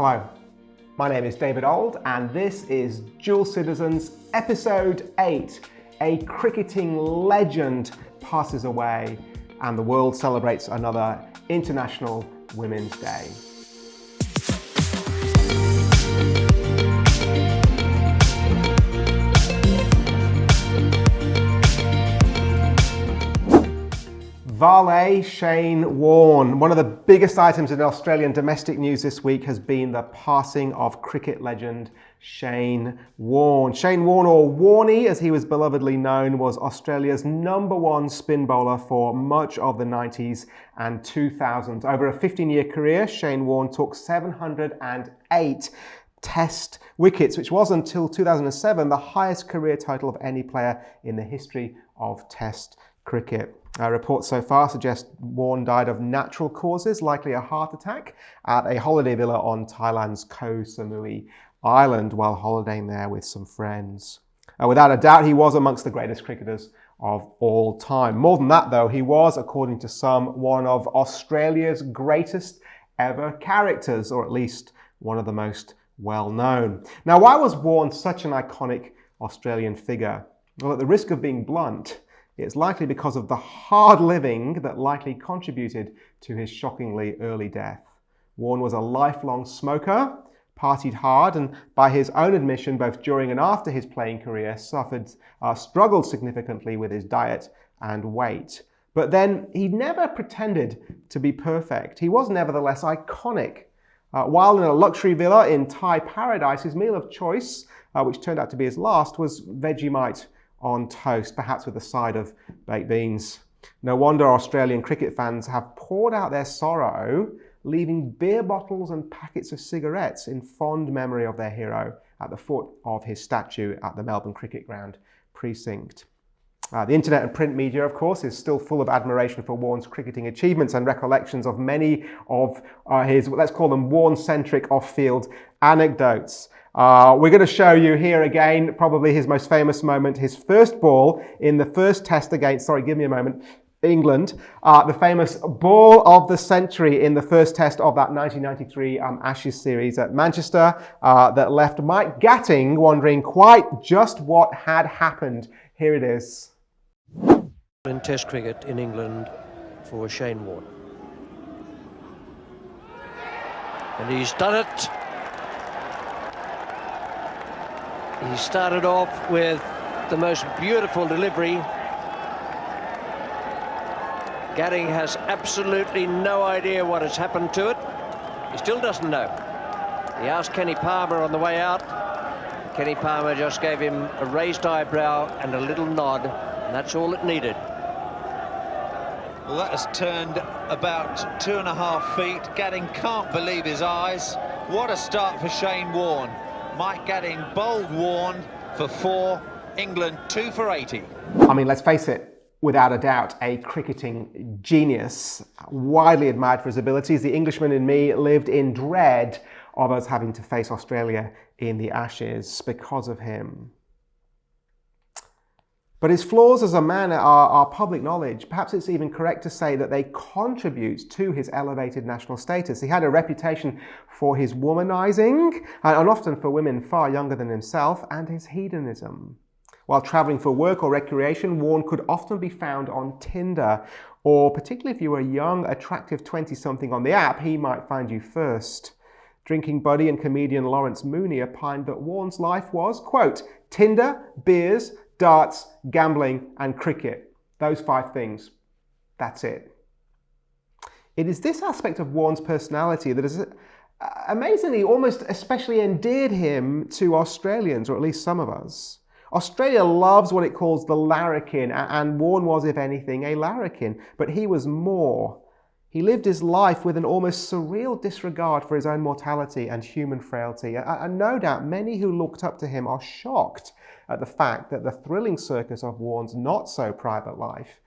Hello, my name is David Ould and this is Dual Citizens Episode 8. A cricketing legend passes away and the world celebrates another International Women's Day. Vale, Shane Warne. One of the biggest items in Australian domestic news this week has been the passing of cricket legend Shane Warne. Shane Warne, or Warnie as he was belovedly known, was Australia's #1 spin bowler for much of the 90s and 2000s. Over a 15-year career, Shane Warne took 708 Test wickets, which was until 2007 the highest career total of any player in the history of Test cricket. Reports so far suggest Warne died of natural causes, likely a heart attack, at a holiday villa on Thailand's Koh Samui Island while holidaying there with some friends. Without a doubt, he was amongst the greatest cricketers of all time. More than that, though, he was, according to some, one of Australia's greatest ever characters, or at least one of the most well-known. Now, why was Warne such an iconic Australian figure? Well, at the risk of being blunt, it's likely because of the hard living that likely contributed to his shockingly early death. Warne was a lifelong smoker, partied hard, and by his own admission, both during and after his playing career, struggled significantly with his diet and weight. But then he never pretended to be perfect. He was nevertheless iconic. While in a luxury villa in Thai paradise, his meal of choice, which turned out to be his last, was Vegemite on toast, perhaps with a side of baked beans. No wonder Australian cricket fans have poured out their sorrow, leaving beer bottles and packets of cigarettes in fond memory of their hero at the foot of his statue at the Melbourne Cricket Ground precinct. The internet and print media, of course, is still full of admiration for Warne's cricketing achievements and recollections of many of his, let's call them Warne-centric off-field anecdotes. We're going to show you here again, probably his most famous moment, his first ball in the first test against, England. The famous ball of the century in the first test of that 1993 Ashes series at Manchester that left Mike Gatting wondering quite just what had happened. Here it is. In Test cricket in England for Shane Warne. And he's done it. He started off with the most beautiful delivery. Gatting has absolutely no idea what has happened to it. He still doesn't know. He asked Kenny Palmer on the way out. Kenny Palmer just gave him a raised eyebrow and a little nod, and that's all it needed. Well, that has turned about 2.5 feet. Gatting can't believe his eyes. What a start for Shane Warne. Mike Gatting bowled Warne for 4, England 2 for 80. I mean, let's face it, without a doubt, a cricketing genius, widely admired for his abilities. The Englishman in me lived in dread of us having to face Australia in the Ashes because of him. But his flaws as a man are public knowledge. Perhaps it's even correct to say that they contribute to his elevated national status. He had a reputation for his womanizing, and often for women far younger than himself, and his hedonism. While traveling for work or recreation, Warne could often be found on Tinder, or particularly if you were a young, attractive 20-something on the app, he might find you first. Drinking buddy and comedian Lawrence Mooney opined that Warne's life was, quote, Tinder, beers, darts, gambling, and cricket. Those 5 things. That's it. It is this aspect of Warne's personality that has amazingly, almost especially endeared him to Australians, or at least some of us. Australia loves what it calls the larrikin, and Warne was, if anything, a larrikin, but he was more. He lived his life with an almost surreal disregard for his own mortality and human frailty, and no doubt many who looked up to him are shocked at the fact that the thrilling circus of Warne's not-so-private life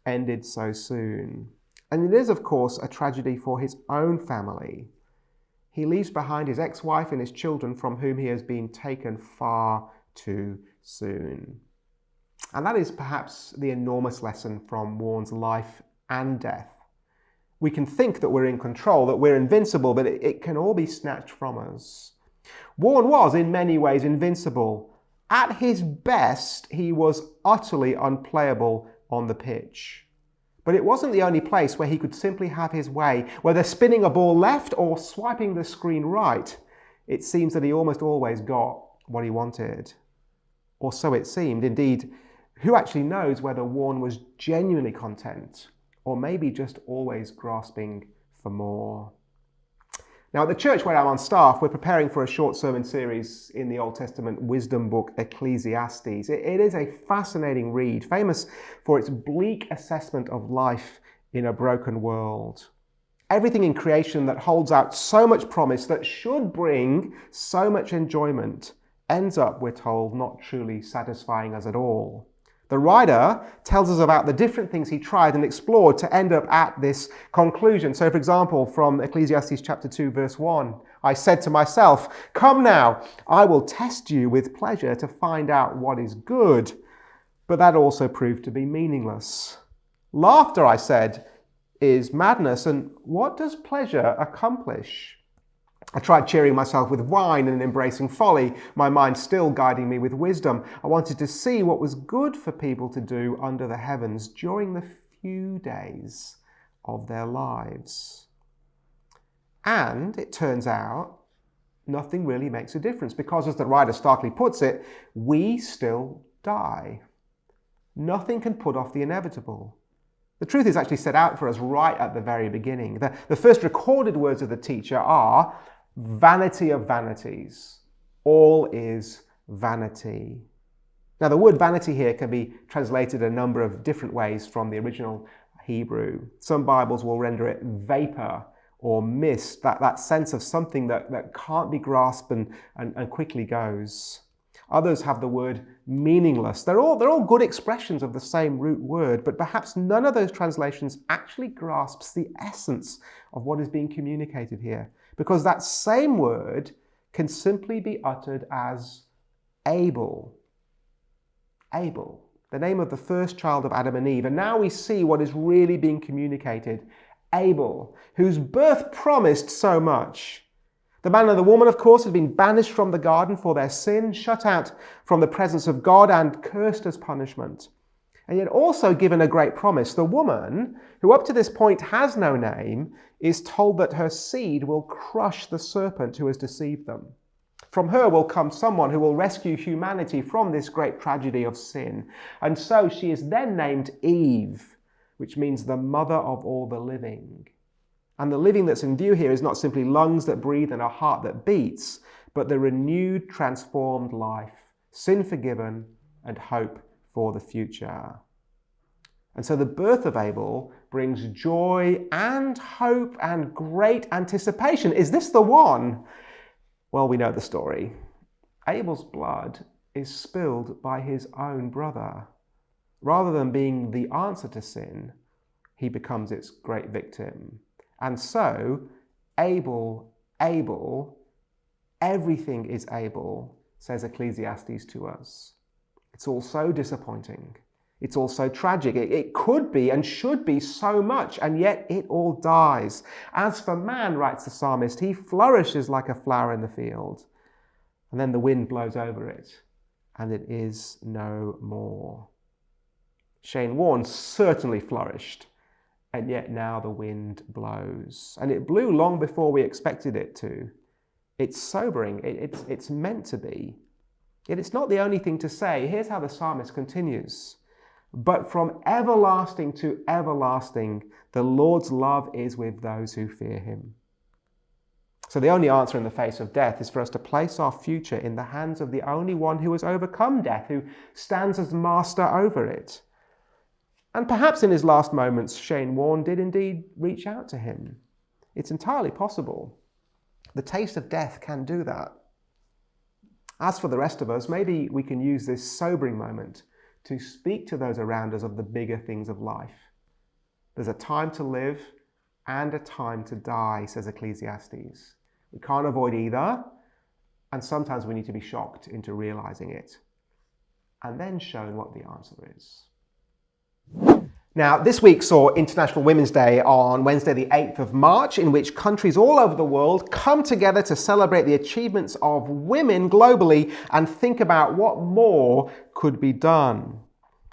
ended so soon. And it is, of course, a tragedy for his own family. He leaves behind his ex-wife and his children from whom he has been taken far too soon. And that is perhaps the enormous lesson from Warne's life and death. We can think that we're in control, that we're invincible, but it can all be snatched from us. Warne was in many ways invincible. At his best, he was utterly unplayable on the pitch. But it wasn't the only place where he could simply have his way. Whether spinning a ball left or swiping the screen right, it seems that he almost always got what he wanted. Or so it seemed. Indeed, who actually knows whether Warne was genuinely content, or maybe just always grasping for more? Now, at the church where I'm on staff, we're preparing for a short sermon series in the Old Testament wisdom book, Ecclesiastes. It is a fascinating read, famous for its bleak assessment of life in a broken world. Everything in creation that holds out so much promise, that should bring so much enjoyment, ends up, we're told, not truly satisfying us at all. The writer tells us about the different things he tried and explored to end up at this conclusion. So, for example, from Ecclesiastes chapter 2, verse 1, I said to myself, "Come now, I will test you with pleasure to find out what is good." But that also proved to be meaningless. Laughter, I said, is madness, and what does pleasure accomplish? I tried cheering myself with wine and embracing folly, my mind still guiding me with wisdom. I wanted to see what was good for people to do under the heavens during the few days of their lives. And it turns out nothing really makes a difference because, as the writer starkly puts it, we still die. Nothing can put off the inevitable. The truth is actually set out for us right at the very beginning. The first recorded words of the teacher are, "Vanity of vanities, all is vanity." Now, the word vanity here can be translated a number of different ways from the original Hebrew. Some Bibles will render it vapor or mist, that sense of something that can't be grasped and quickly goes. Others have the word meaningless. They're all good expressions of the same root word, but perhaps none of those translations actually grasps the essence of what is being communicated here, because that same word can simply be uttered as Abel. Abel, the name of the first child of Adam and Eve. And now we see what is really being communicated. Abel, whose birth promised so much. The man and the woman, of course, had been banished from the garden for their sin, shut out from the presence of God and cursed as punishment. And yet also given a great promise. The woman, who up to this point has no name, is told that her seed will crush the serpent who has deceived them. From her will come someone who will rescue humanity from this great tragedy of sin. And so she is then named Eve, which means the mother of all the living. And the living that's in view here is not simply lungs that breathe and a heart that beats, but the renewed, transformed life, sin forgiven, and hope for the future. And so the birth of Abel brings joy and hope and great anticipation. Is this the one? Well, we know the story. Abel's blood is spilled by his own brother. Rather than being the answer to sin, he becomes its great victim. And so, Abel, everything is Abel, says Ecclesiastes to us. It's all so disappointing. It's all so tragic. It could be and should be so much, and yet it all dies. As for man, writes the psalmist, he flourishes like a flower in the field. And then the wind blows over it, and it is no more. Shane Warne certainly flourished. And yet now the wind blows. And it blew long before we expected it to. It's sobering. It's meant to be. Yet it's not the only thing to say. Here's how the psalmist continues. But from everlasting to everlasting, the Lord's love is with those who fear him. So the only answer in the face of death is for us to place our future in the hands of the only one who has overcome death, who stands as master over it. And perhaps in his last moments, Shane Warne did indeed reach out to him. It's entirely possible. The taste of death can do that. As for the rest of us, maybe we can use this sobering moment to speak to those around us of the bigger things of life. There's a time to live and a time to die, says Ecclesiastes. We can't avoid either, and sometimes we need to be shocked into realizing it, and then shown what the answer is. Now, this week saw International Women's Day on Wednesday, the 8th of March, in which countries all over the world come together to celebrate the achievements of women globally and think about what more could be done.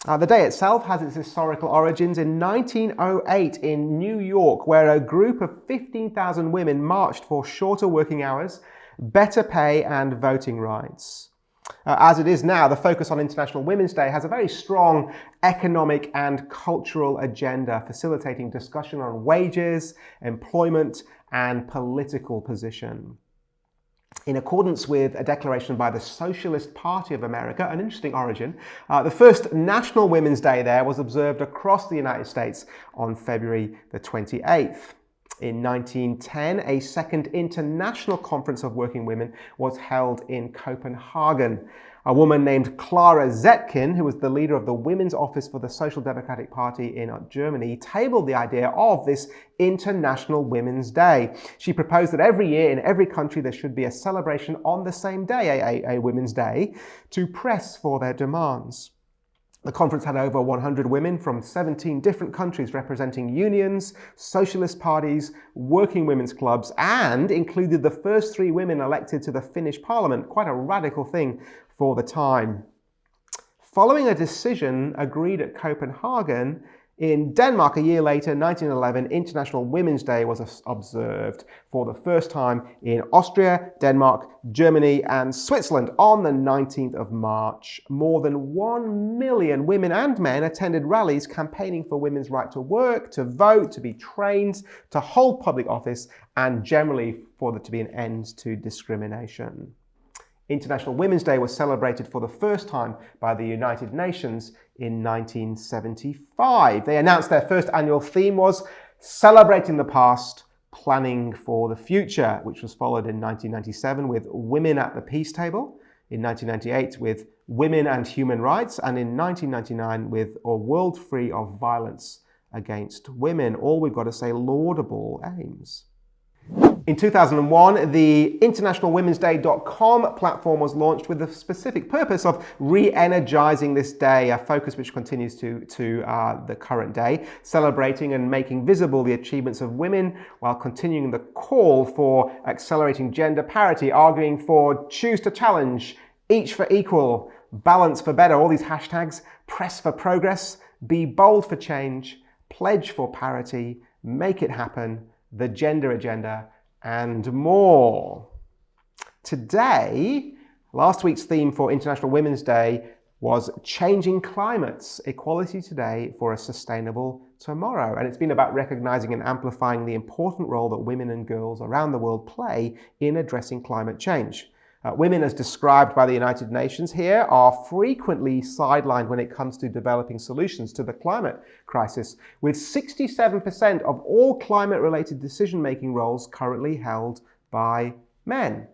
The day itself has its historical origins in 1908 in New York, where a group of 15,000 women marched for shorter working hours, better pay, and voting rights. As it is now, the focus on International Women's Day has a very strong economic and cultural agenda, facilitating discussion on wages, employment, and political position. In accordance with a declaration by the Socialist Party of America, an interesting origin, the first National Women's Day there was observed across the United States on February the 28th. In 1910, a second International Conference of Working Women was held in Copenhagen. A woman named Clara Zetkin, who was the leader of the Women's Office for the Social Democratic Party in Germany, tabled the idea of this International Women's Day. She proposed that every year in every country there should be a celebration on the same day, a Women's Day, to press for their demands. The conference had over 100 women from 17 different countries representing unions, socialist parties, working women's clubs, and included the first 3 women elected to the Finnish parliament, quite a radical thing for the time. Following a decision agreed at Copenhagen, in Denmark a year later, 1911, International Women's Day was observed for the first time in Austria, Denmark, Germany, and Switzerland on the 19th of March. More than 1 million women and men attended rallies campaigning for women's right to work, to vote, to be trained, to hold public office, and generally for there to be an end to discrimination. International Women's Day was celebrated for the first time by the United Nations in 1975. They announced their first annual theme was Celebrating the Past, Planning for the Future, which was followed in 1997 with Women at the Peace Table, in 1998 with Women and Human Rights, and in 1999 with A World Free of Violence Against Women. All we've got to say, laudable aims. In 2001, the internationalwomensday.com platform was launched with the specific purpose of re-energizing this day, a focus which continues to the current day, celebrating and making visible the achievements of women while continuing the call for accelerating gender parity, arguing for choose to challenge, each for equal, balance for better, all these hashtags, press for progress, be bold for change, pledge for parity, make it happen, the gender agenda, and more. Today, last week's theme for International Women's Day was Changing Climates, Equality Today for a Sustainable Tomorrow. And it's been about recognizing and amplifying the important role that women and girls around the world play in addressing climate change. Women, as described by the United Nations here, are frequently sidelined when it comes to developing solutions to the climate crisis, with 67% of all climate-related decision-making roles currently held by men.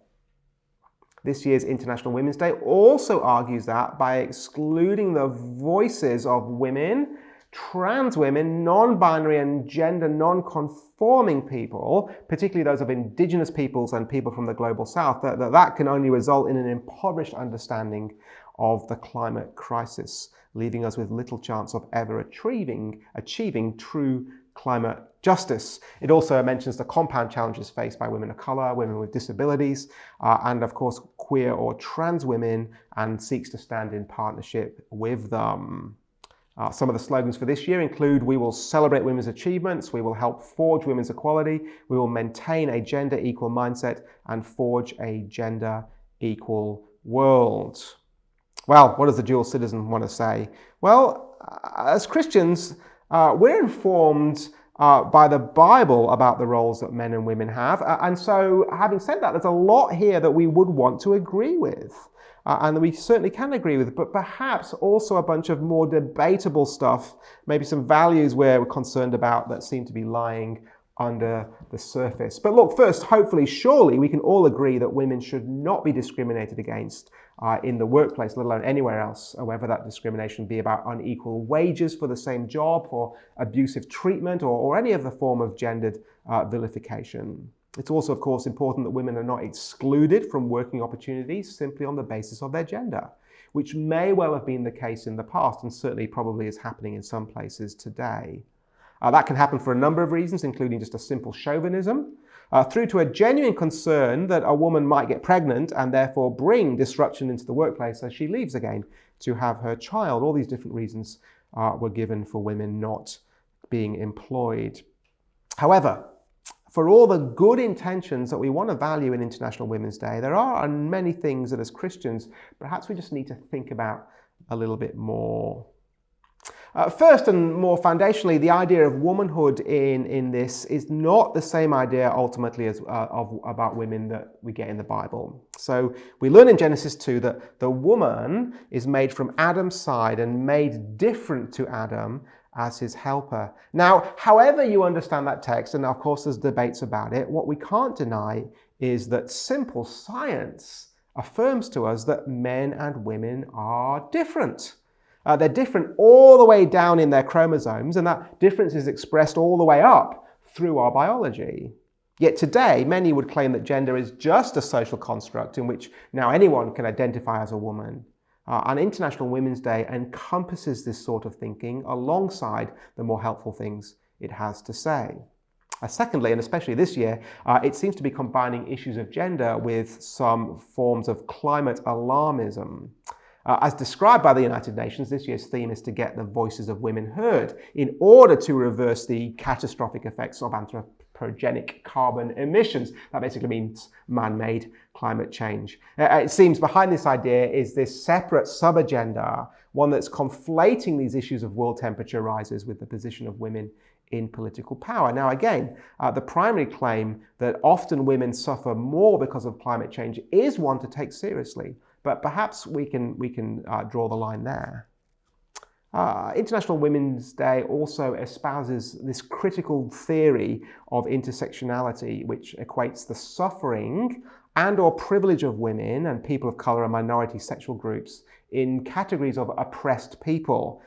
This year's International Women's Day also argues that by excluding the voices of women, trans women, non-binary and gender non-conforming people, particularly those of indigenous peoples and people from the global south, that can only result in an impoverished understanding of the climate crisis, leaving us with little chance of ever achieving true climate justice. It also mentions the compound challenges faced by women of colour, women with disabilities, and of course queer or trans women, and seeks to stand in partnership with them. Some of the slogans for this year include: we will celebrate women's achievements, we will help forge women's equality, we will maintain a gender equal mindset, and forge a gender equal world. Well, what does the dual citizen want to say? Well, as Christians, we're informed by the Bible about the roles that men and women have. And so, having said that, there's a lot here that we would want to agree with. And we certainly can agree with, but perhaps also a bunch of more debatable stuff, maybe some values we're concerned about that seem to be lying under the surface. But look, first, hopefully, surely we can all agree that women should not be discriminated against in the workplace, let alone anywhere else, whether that discrimination be about unequal wages for the same job, or abusive treatment, or any other form of gendered vilification. It's also, of course, important that women are not excluded from working opportunities simply on the basis of their gender, which may well have been the case in the past and certainly probably is happening in some places today. That can happen for a number of reasons, including just a simple chauvinism, through to a genuine concern that a woman might get pregnant and therefore bring disruption into the workplace as she leaves again to have her child. All these different reasons were given for women not being employed. However, for all the good intentions that we want to value in International Women's Day, there are many things that as Christians, perhaps we just need to think about a little bit more. First and more foundationally, the idea of womanhood in this is not the same idea ultimately as about women that we get in the Bible. So we learn in Genesis 2 that the woman is made from Adam's side and made different to Adam as his helper. Now, however you understand that text, and of course there's debates about it, what we can't deny is that simple science affirms to us that men and women are different. They're different all the way down in their chromosomes, and that difference is expressed all the way up through our biology. Yet today, many would claim that gender is just a social construct in which now anyone can identify as a woman. And International Women's Day encompasses this sort of thinking alongside the more helpful things it has to say. Secondly, and especially this year, it seems to be combining issues of gender with some forms of climate alarmism. As described by the United Nations, this year's theme is to get the voices of women heard in order to reverse the catastrophic effects of anthropogenic carbon emissions. That basically means man-made climate change. It seems behind this idea is this separate sub-agenda, one that's conflating these issues of world temperature rises with the position of women in political power. Now again, the primary claim that often women suffer more because of climate change is one to take seriously. But perhaps we can draw the line there. International Women's Day also espouses this critical theory of intersectionality, which equates the suffering and or privilege of women and people of color and minority sexual groups in categories of oppressed people.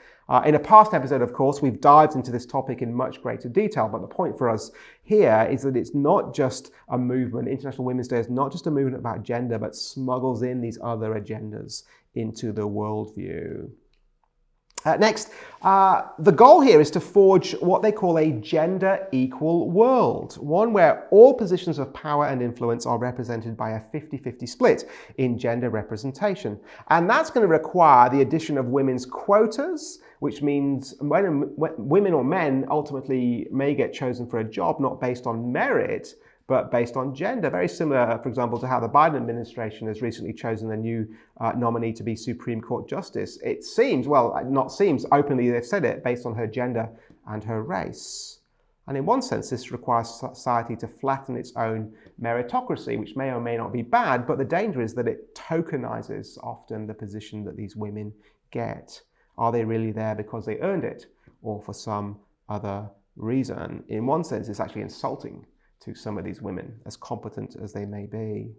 In a past episode, of course, we've dived into this topic in much greater detail, but the point for us here is that it's not just a movement. International Women's Day is not just a movement about gender, but smuggles in these other agendas into the worldview. Next, the goal here is to forge what they call a gender-equal world, one where all positions of power and influence are represented by a 50-50 split in gender representation. And that's going to require the addition of women's quotas, which means women or men ultimately may get chosen for a job not based on merit, but based on gender. Very similar, for example, to how the Biden administration has recently chosen a new nominee to be Supreme Court Justice. It seems, well, not seems, openly they've said it, based on her gender and her race. And in one sense, this requires society to flatten its own meritocracy, which may or may not be bad, but the danger is that it tokenizes often the position that these women get. Are they really there because they earned it or for some other reason? In one sense, it's actually insulting to some of these women, as competent as they may be.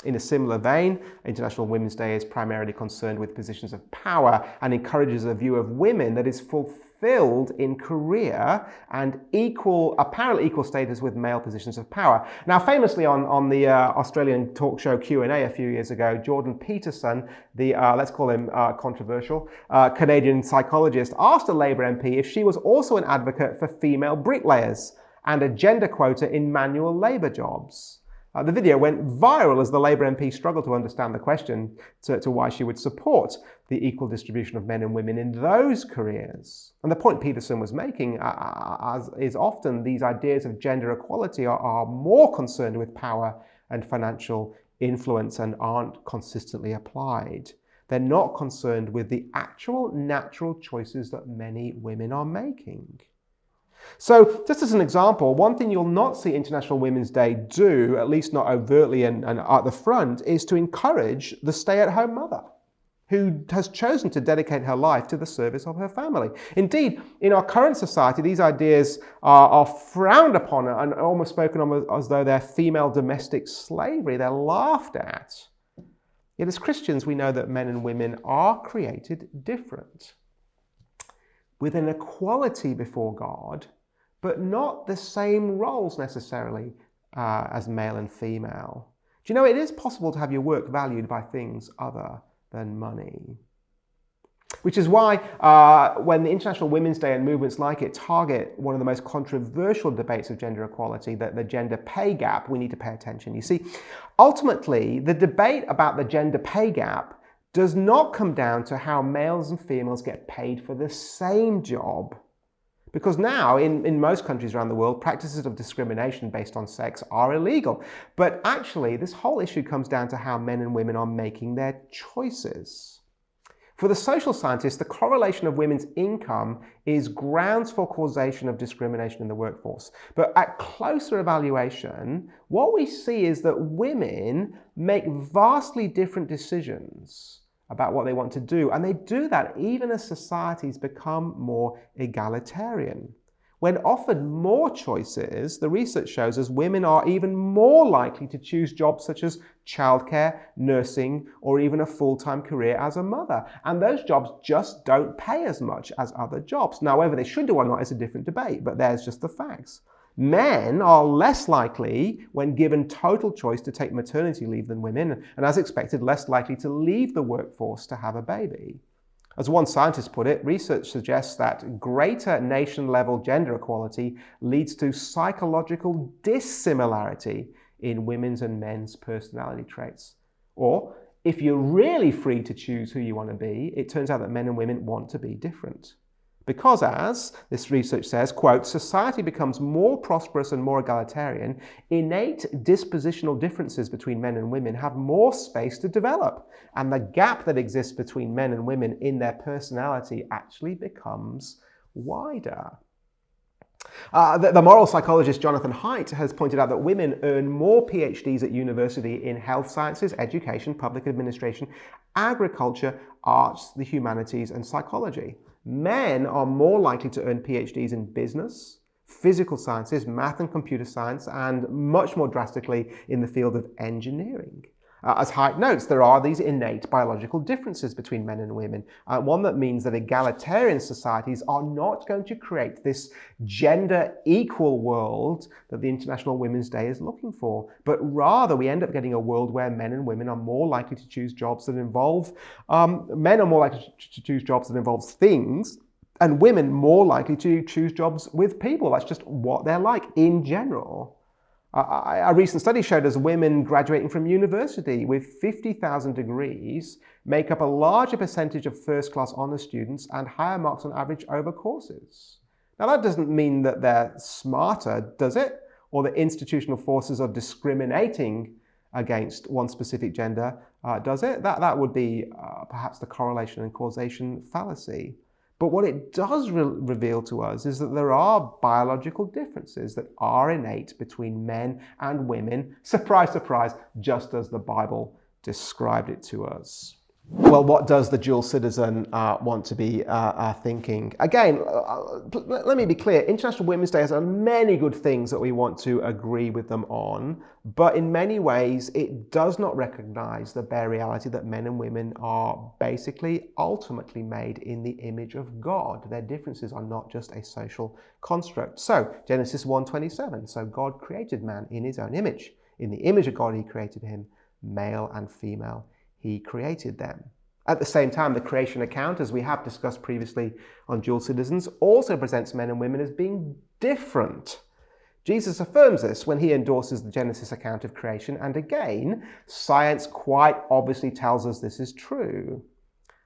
In a similar vein, International Women's Day is primarily concerned with positions of power and encourages a view of women that is fulfilled in career and apparently equal status with male positions of power. Now, famously on the Australian talk show Q&A a few years ago, Jordan Peterson, the, let's call him controversial, Canadian psychologist, asked a Labour MP if she was also an advocate for female bricklayers and a gender quota in manual labour jobs. The video went viral as the Labour MP struggled to understand the question to why she would support the equal distribution of men and women in those careers. And the point Peterson was making is often these ideas of gender equality are more concerned with power and financial influence and aren't consistently applied. They're not concerned with the actual natural choices that many women are making. So, just as an example, one thing you'll not see International Women's Day do, at least not overtly and at the front, is to encourage the stay-at-home mother who has chosen to dedicate her life to the service of her family. Indeed, in our current society, these ideas are frowned upon and almost spoken of as though they're female domestic slavery. They're laughed at. Yet as Christians, we know that men and women are created different, with an equality before God, but not the same roles necessarily as male and female. Do you know it is possible to have your work valued by things other than money? Which is why when the International Women's Day and movements like it target one of the most controversial debates of gender equality, the gender pay gap, we need to pay attention. You see, ultimately, the debate about the gender pay gap does not come down to how males and females get paid for the same job. Because now, in most countries around the world, practices of discrimination based on sex are illegal. But actually, this whole issue comes down to how men and women are making their choices. For the social scientists, the correlation of women's income is grounds for causation of discrimination in the workforce. But at closer evaluation, what we see is that women make vastly different decisions about what they want to do, and they do that even as societies become more egalitarian. When offered more choices, the research shows us women are even more likely to choose jobs such as childcare, nursing, or even a full-time career as a mother. And those jobs just don't pay as much as other jobs. Now, whether they should do or not is a different debate, but there's just the facts. Men are less likely, when given total choice, to take maternity leave than women, and as expected, less likely to leave the workforce to have a baby. As one scientist put it, research suggests that greater nation-level gender equality leads to psychological dissimilarity in women's and men's personality traits. Or, if you're really free to choose who you want to be, it turns out that men and women want to be different. Because, as this research says, quote, society becomes more prosperous and more egalitarian, innate dispositional differences between men and women have more space to develop, and the gap that exists between men and women in their personality actually becomes wider. The moral psychologist Jonathan Haidt has pointed out that women earn more PhDs at university in health sciences, education, public administration, agriculture, arts, the humanities, and psychology. Men are more likely to earn PhDs in business, physical sciences, math and computer science, and much more drastically in the field of engineering. As Haidt notes, there are these innate biological differences between men and women, one that means that egalitarian societies are not going to create this gender equal world that the International Women's Day is looking for, but rather we end up getting a world where men and women are more likely to choose jobs that involve, men are more likely to choose jobs that involve things, and women more likely to choose jobs with people. That's just what they're like in general. A recent study showed us women graduating from university with 50,000 degrees make up a larger percentage of first-class honours students and higher marks on average over courses. Now, that doesn't mean that they're smarter, does it? Or that institutional forces are discriminating against one specific gender, does it? That would be perhaps the correlation and causation fallacy. But what it does reveal to us is that there are biological differences that are innate between men and women. Surprise, surprise, just as the Bible described it to us. Well, what does the dual citizen want to be thinking? Again, let me be clear. International Women's Day has many good things that we want to agree with them on, but in many ways, it does not recognize the bare reality that men and women are basically ultimately made in the image of God. Their differences are not just a social construct. So, Genesis 1:27, so God created man in his own image. In the image of God, he created him, male and female. He created them. At the same time, the creation account, as we have discussed previously on dual citizens, also presents men and women as being different. Jesus affirms this when he endorses the Genesis account of creation, and again, science quite obviously tells us this is true.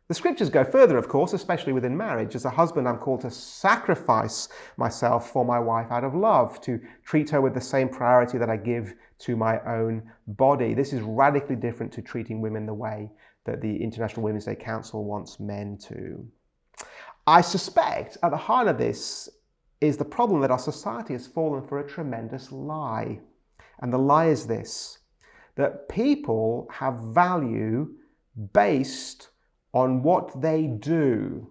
The scriptures go further, of course, especially within marriage. As a husband, I'm called to sacrifice myself for my wife out of love, to treat her with the same priority that I give to my own body. This is radically different to treating women the way that the International Women's Day Council wants men to. I suspect at the heart of this is the problem that our society has fallen for a tremendous lie. And the lie is this, that people have value based on what they do,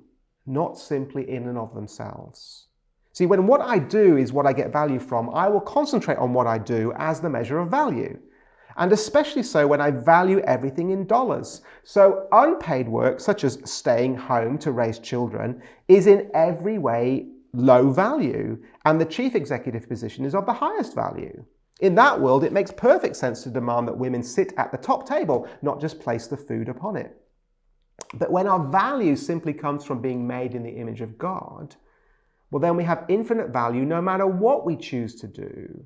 not simply in and of themselves. See, when what I do is what I get value from, I will concentrate on what I do as the measure of value. And especially so when I value everything in dollars. So unpaid work, such as staying home to raise children, is in every way low value, and the chief executive position is of the highest value. In that world, it makes perfect sense to demand that women sit at the top table, not just place the food upon it. But when our value simply comes from being made in the image of God, well, then we have infinite value no matter what we choose to do.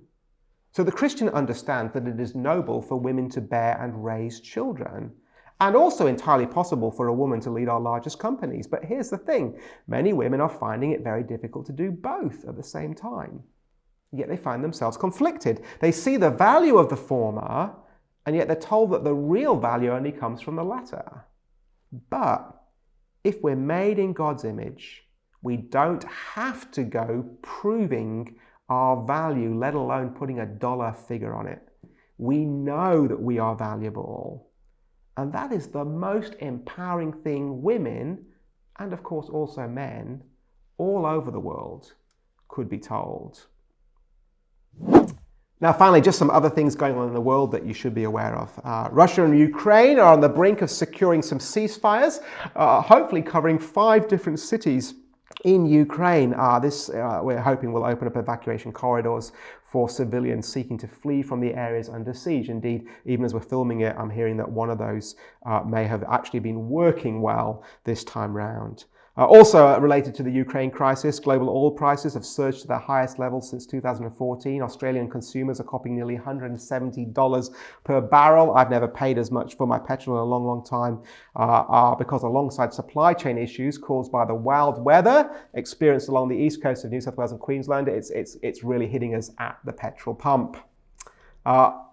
So the Christian understands that it is noble for women to bear and raise children, and also entirely possible for a woman to lead our largest companies. But here's the thing, many women are finding it very difficult to do both at the same time. Yet they find themselves conflicted. They see the value of the former, and yet they're told that the real value only comes from the latter. But if we're made in God's image, we don't have to go proving our value, let alone putting a dollar figure on it. We know that we are valuable. And that is the most empowering thing women, and of course also men, all over the world could be told. Now finally, just some other things going on in the world that you should be aware of. Russia and Ukraine are on the brink of securing some ceasefires, hopefully covering 5 different cities in Ukraine. This we're hoping will open up evacuation corridors for civilians seeking to flee from the areas under siege. Indeed, even as we're filming it, I'm hearing that one of those may have actually been working well this time round. Also related to the Ukraine crisis, global oil prices have surged to their highest level since 2014. Australian consumers are copping nearly $170 per barrel. I've never paid as much for my petrol in a long, long time because alongside supply chain issues caused by the wild weather experienced along the east coast of New South Wales and Queensland, it's really hitting us at the petrol pump.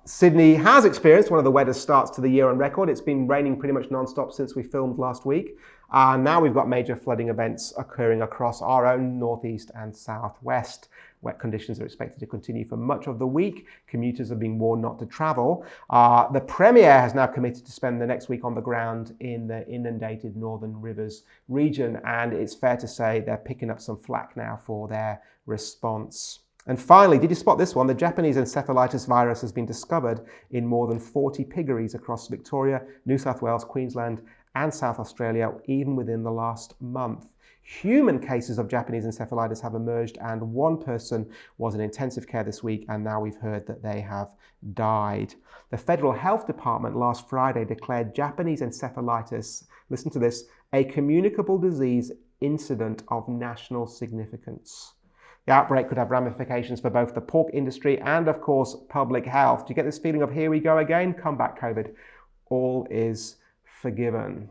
Sydney has experienced one of the wettest starts to the year on record. It's been raining pretty much non-stop since we filmed last week. Now we've got major flooding events occurring across our own northeast and southwest. Wet conditions are expected to continue for much of the week. Commuters are being warned not to travel. The Premier has now committed to spend the next week on the ground in the inundated Northern Rivers region, and it's fair to say they're picking up some flack now for their response. And finally, did you spot this one? The Japanese encephalitis virus has been discovered in more than 40 piggeries across Victoria, New South Wales, Queensland, and South Australia, even within the last month. Human cases of Japanese encephalitis have emerged, and one person was in intensive care this week, and now we've heard that they have died. The Federal Health Department last Friday declared Japanese encephalitis, listen to this, a communicable disease incident of national significance. The outbreak could have ramifications for both the pork industry and, of course, public health. Do you get this feeling of here we go again? Come back, COVID. All is forgiven.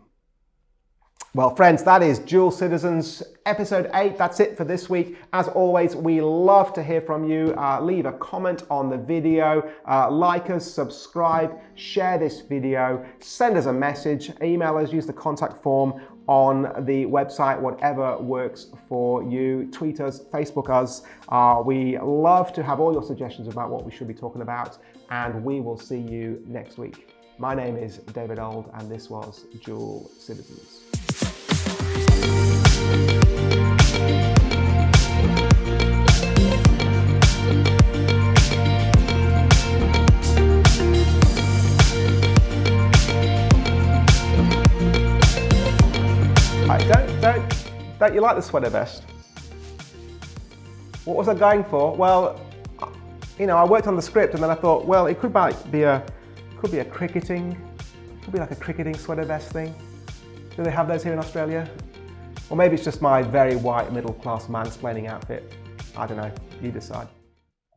Well, friends, that is Dual Citizens episode 8. That's it for this week. As always, we love to hear from you. Leave a comment on the video, like us, subscribe, share this video, send us a message, email us, use the contact form on the website, whatever works for you. Tweet us, Facebook us. We love to have all your suggestions about what we should be talking about, and we will see you next week. My name is David Ould, and this was Dual Citizens. Don't you like the sweater vest? What was I going for? Well, I worked on the script and then I thought, well, it could be a cricketing, could be like a cricketing sweater vest thing. Do they have those here in Australia? Or maybe it's just my very white middle class mansplaining outfit. I don't know, you decide.